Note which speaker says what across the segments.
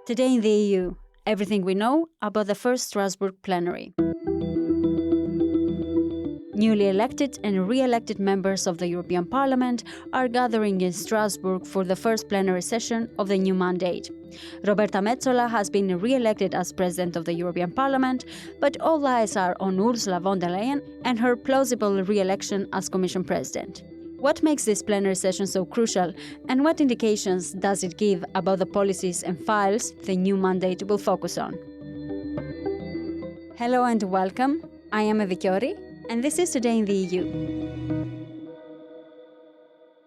Speaker 1: Today in the EU, everything we know about the first Strasbourg plenary. Newly elected and re-elected members of the European Parliament are gathering in Strasbourg for the first plenary session of the new mandate. Roberta Metsola has been re-elected as President of the European Parliament, but all eyes are on Ursula von der Leyen and her plausible re-election as Commission President. What makes this plenary session so crucial, and what indications does it give about the policies and files the new mandate will focus on? Hello and welcome. I am Evikiori, and this is Today in the EU.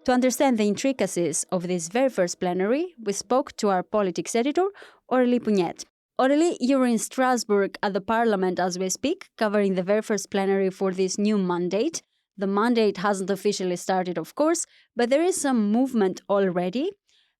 Speaker 1: To understand the intricacies of this very first plenary, we spoke to our politics editor, Aurélie Pugnet. Aurélie, you're in Strasbourg at the Parliament as we speak, covering the very first plenary for this new mandate. The mandate hasn't officially started, of course, but there is some movement already.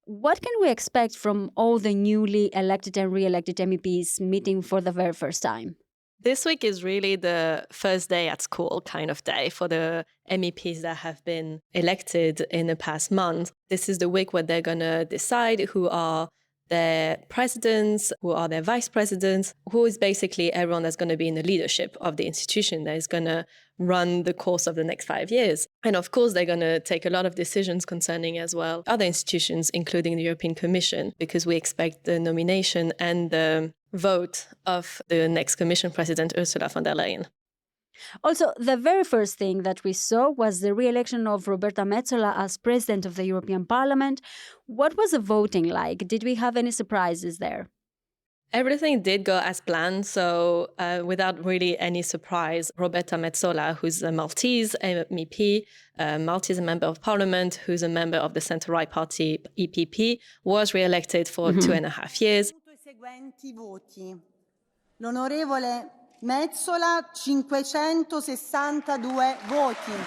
Speaker 1: What can we expect from all the newly elected and re-elected MEPs meeting for the very first time?
Speaker 2: This week is really the first day at school kind of day for the MEPs that have been elected in the past month. This is the week where they're going to decide who are their presidents, who are their vice presidents, who is basically everyone that's going to be in the leadership of the institution that is going to run the course of the next 5 years. And of course, they're going to take a lot of decisions concerning as well other institutions, including the European Commission, because we expect the nomination and the vote of the next Commission President, Ursula von der Leyen.
Speaker 1: Also, the very first thing that we saw was the re-election of Roberta Metsola as President of the European Parliament. What was the voting like? Did we have any surprises there?
Speaker 2: Everything did go as planned, so without really any surprise, Roberta Metsola, who's a Maltese MEP, Maltese member of parliament, who's a member of the centre-right party EPP, was re-elected for 2.5 years.
Speaker 3: L'onorevole Metsola, 562 voti.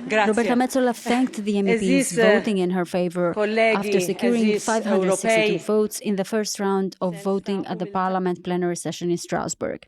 Speaker 1: Roberta Metsola thanked the MEPs voting in her favor after securing 562 votes in the first round of voting at the Parliament plenary session in Strasbourg.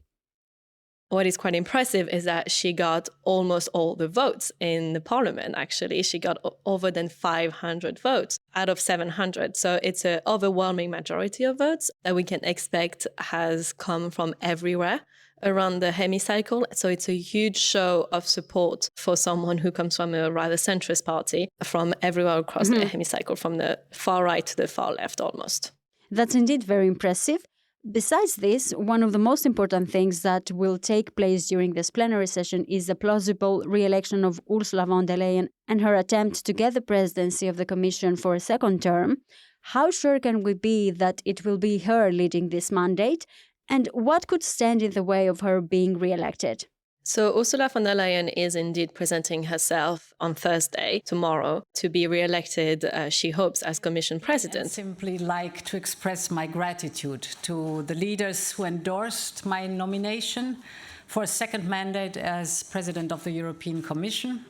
Speaker 2: What is quite impressive is that she got almost all the votes in the parliament, actually. She got over than 500 votes out of 700. So it's an overwhelming majority of votes that we can expect has come from everywhere around the hemicycle. So it's a huge show of support for someone who comes from a rather centrist party from everywhere across the hemicycle, from the far right to the far left almost.
Speaker 1: That's indeed very impressive. Besides this, one of the most important things that will take place during this plenary session is the plausible re-election of Ursula von der Leyen and her attempt to get the presidency of the Commission for a second term. How sure can we be that it will be her leading this mandate? And what could stand in the way of her being re-elected?
Speaker 2: So Ursula von der Leyen is indeed presenting herself on Thursday, tomorrow, to be re-elected, she hopes, as Commission President.
Speaker 4: I'd simply like to express my gratitude to the leaders who endorsed my nomination for a second mandate as President of the European Commission.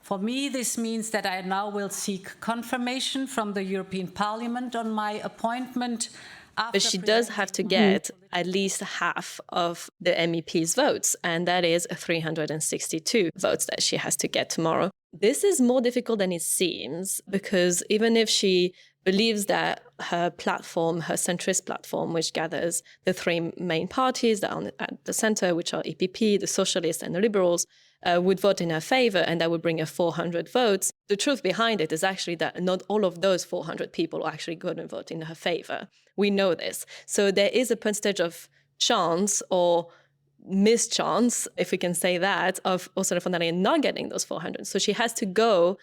Speaker 4: For me, this means that I now will seek confirmation from the European Parliament on my appointment.
Speaker 2: But she does have to get at least half of the MEP's votes, and that is 362 votes that she has to get tomorrow. This is more difficult than it seems, because even if she believes that her platform, her centrist platform, which gathers the three main parties that are at the center, which are EPP, the Socialists and the Liberals, would vote in her favor, and that would bring her 400 votes. The truth behind it is actually that not all of those 400 people are actually going to vote in her favor. We know this. So there is a percentage of chance or mischance, if we can say that, of Ursula von der Leyen not getting those 400. So she has to go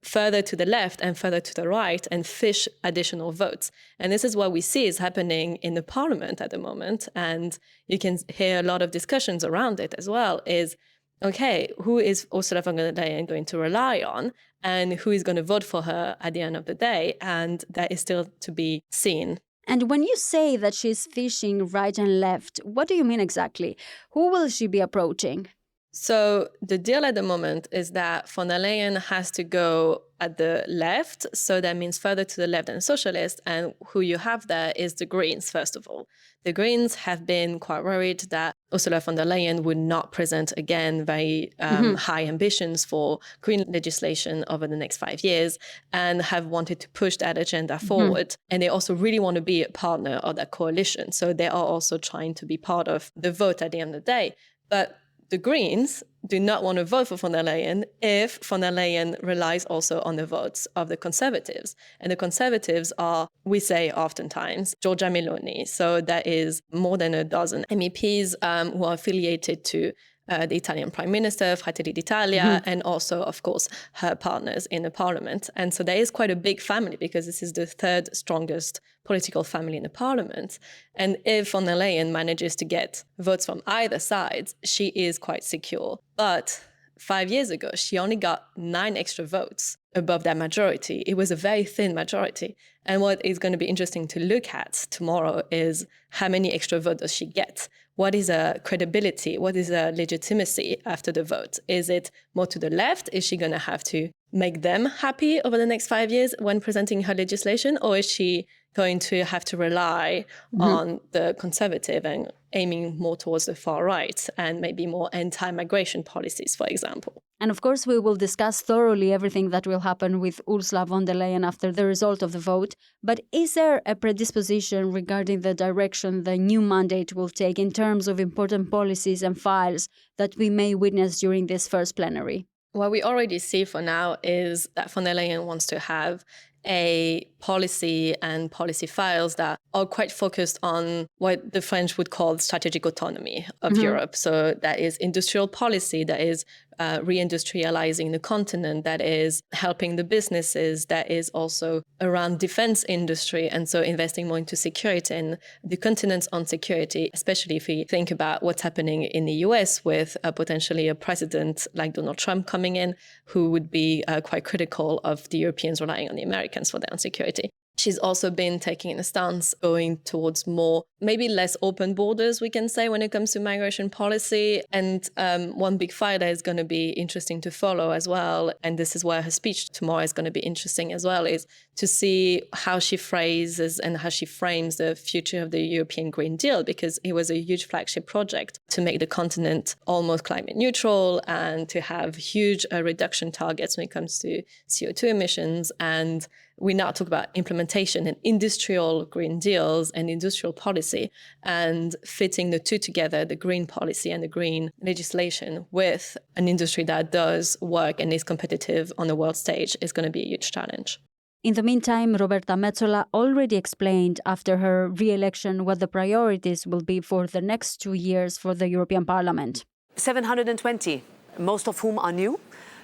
Speaker 2: further to the left and further to the right and fish additional votes. And this is what we see is happening in the parliament at the moment. And you can hear a lot of discussions around it as well, is, okay, who is Ursula von der Leyen going to rely on and who is going to vote for her at the end of the day? And that is still to be seen.
Speaker 1: And when you say that she's fishing right and left, what do you mean exactly? Who will she be approaching?
Speaker 2: So the deal at the moment is that von der Leyen has to go at the left. So that means further to the left than socialist. And who you have there is the Greens, first of all. The Greens have been quite worried that Ursula von der Leyen would not present again very high ambitions for green legislation over the next 5 years and have wanted to push that agenda forward. And they also really want to be a partner of that coalition. So they are also trying to be part of the vote at the end of the day. But the Greens do not want to vote for von der Leyen if von der Leyen relies also on the votes of the Conservatives. And the Conservatives are, we say oftentimes, Giorgia Meloni. So that is more than a dozen MEPs who are affiliated to the Italian Prime Minister, Fratelli d'Italia, and also, of course, her partners in the parliament. And so there is quite a big family because this is the third strongest political family in the parliament. And if von der Leyen manages to get votes from either side, she is quite secure. But 5 years ago, she only got 9 extra votes above that majority. It was a very thin majority. And what is going to be interesting to look at tomorrow is how many extra votes does she get? What is her credibility? What is her legitimacy after the vote? Is it more to the left? Is she going to have to make them happy over the next 5 years when presenting her legislation? Or is she going to have to rely on the Conservative and aiming more towards the far right and maybe more anti-migration policies, for example?
Speaker 1: And of course, we will discuss thoroughly everything that will happen with Ursula von der Leyen after the result of the vote. But is there a predisposition regarding the direction the new mandate will take in terms of important policies and files that we may witness during this first plenary?
Speaker 2: What we already see for now is that von der Leyen wants to have a policy and policy files that are quite focused on what the French would call strategic autonomy of Europe. So that is industrial policy, that is reindustrializing the continent, that is helping the businesses, that is also around defense industry. And so investing more into security and the continent's own security, especially if we think about what's happening in the US with potentially a president like Donald Trump coming in, who would be quite critical of the Europeans relying on the Americans for their own security. She's also been taking a stance going towards more, maybe less open borders, we can say, when it comes to migration policy. And one big file that is going to be interesting to follow as well, and this is where her speech tomorrow is going to be interesting as well, is to see how she phrases and how she frames the future of the European Green Deal, because it was a huge flagship project to make the continent almost climate neutral and to have huge reduction targets when it comes to CO2 emissions. And we now talk about implementation and industrial green deals and industrial policy and fitting the two together, the green policy and the green legislation, with an industry that does work and is competitive on the world stage is going to be a huge challenge.
Speaker 1: In the meantime, Roberta Metsola already explained after her re-election what the priorities will be for the next 2 years for the European Parliament.
Speaker 5: 720, most of whom are new,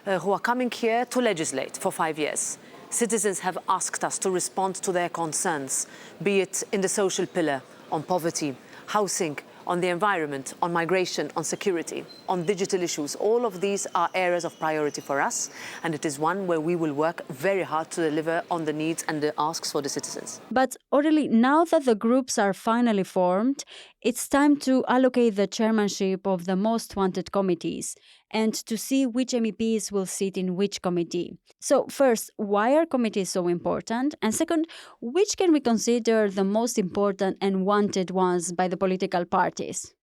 Speaker 5: who are coming here to legislate for 5 years. Citizens have asked us to respond to their concerns, be it in the social pillar, on poverty, housing, on the environment, on migration, on security, on digital issues. All of these are areas of priority for us, and it is one where we will work very hard to deliver on the needs and the asks for the citizens.
Speaker 1: But Aurélie, now that the groups are finally formed, it's time to allocate the chairmanship of the most wanted committees and to see which MEPs will sit in which committee. So first, why are committees so important? And second, which can we consider the most important and wanted ones by the political parties?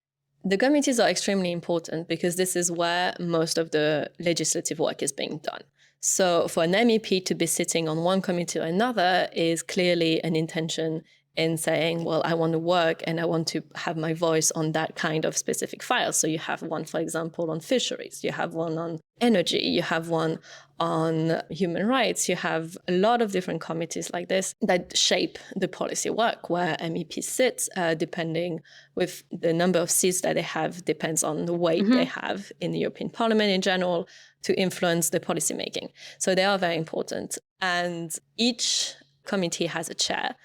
Speaker 2: The committees are extremely important because this is where most of the legislative work is being done. So for an MEP to be sitting on one committee or another is clearly an intention in saying, well, I want to work and I want to have my voice on that kind of specific file. So you have one, for example, on fisheries, you have one on energy, you have one on human rights, you have a lot of different committees like this that shape the policy work, where MEPs sit, depending with the number of seats that they have, depends on the weight they have in the European Parliament in general to influence the policy making. So they are very important. And each committee has a chair.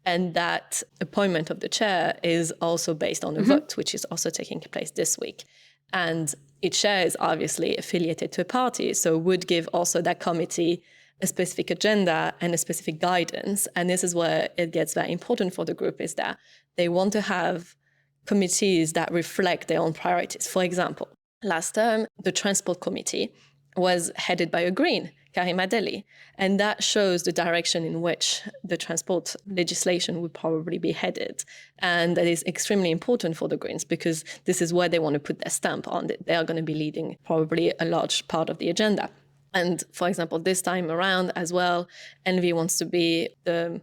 Speaker 2: And that appointment of the chair is also based on a vote, which is also taking place this week. And each chair is obviously affiliated to a party, so would give also that committee a specific agenda and a specific guidance. And this is where it gets very important for the group, is that they want to have committees that reflect their own priorities. For example, last term, the Transport Committee was headed by a Green, Karima Delli. And that shows the direction in which the transport legislation would probably be headed. And that is extremely important for the Greens because this is where they want to put their stamp on it. They are going to be leading probably a large part of the agenda. And for example, this time around as well, Envy wants to be the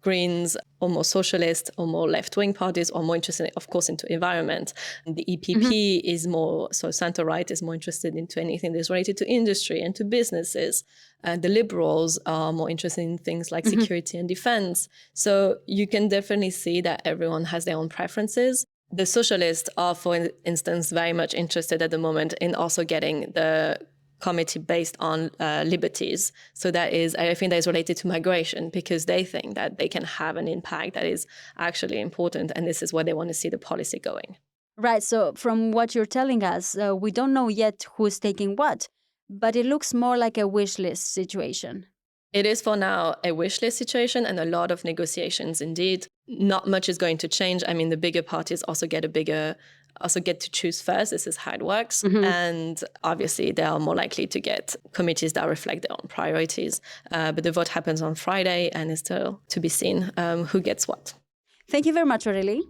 Speaker 2: Greens or more socialist or more left-wing parties or more interested, of course, into environment. And the EPP is more, so centre-right is more interested into anything that's related to industry and to businesses. The Liberals are more interested in things like security and defence. So you can definitely see that everyone has their own preferences. The socialists are, for instance, very much interested at the moment in also getting the committee based on liberties. So that is, I think that is related to migration because they think that they can have an impact that is actually important. And this is where they want to see the policy going.
Speaker 1: Right. So from what you're telling us, we don't know yet who's taking what, but it looks more like a wish list situation.
Speaker 2: It is for now a wish list situation and a lot of negotiations indeed. Not much is going to change. I mean, the bigger parties also get to choose first. This is how it works. And obviously, they are more likely to get committees that reflect their own priorities. But the vote happens on Friday and it's still to be seen who gets what.
Speaker 1: Thank you very much, Aurélie.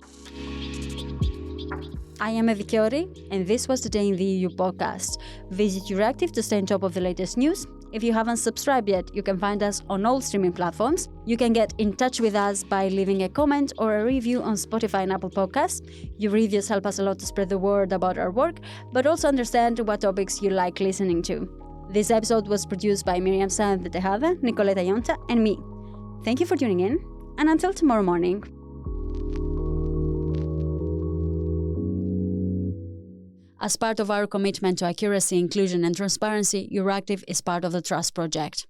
Speaker 1: I am Evi Kiori, and this was Today in the EU podcast. Visit Euractiv to stay on top of the latest news. If you haven't subscribed yet, you can find us on all streaming platforms. You can get in touch with us by leaving a comment or a review on Spotify and Apple Podcasts. Your reviews help us a lot to spread the word about our work, but also understand what topics you like listening to. This episode was produced by Miriam Sáenz de Tejada, Nicoleta Yonta, and me. Thank you for tuning in, and until tomorrow morning. As part of our commitment to accuracy, inclusion and transparency, Euractiv is part of the Trust Project.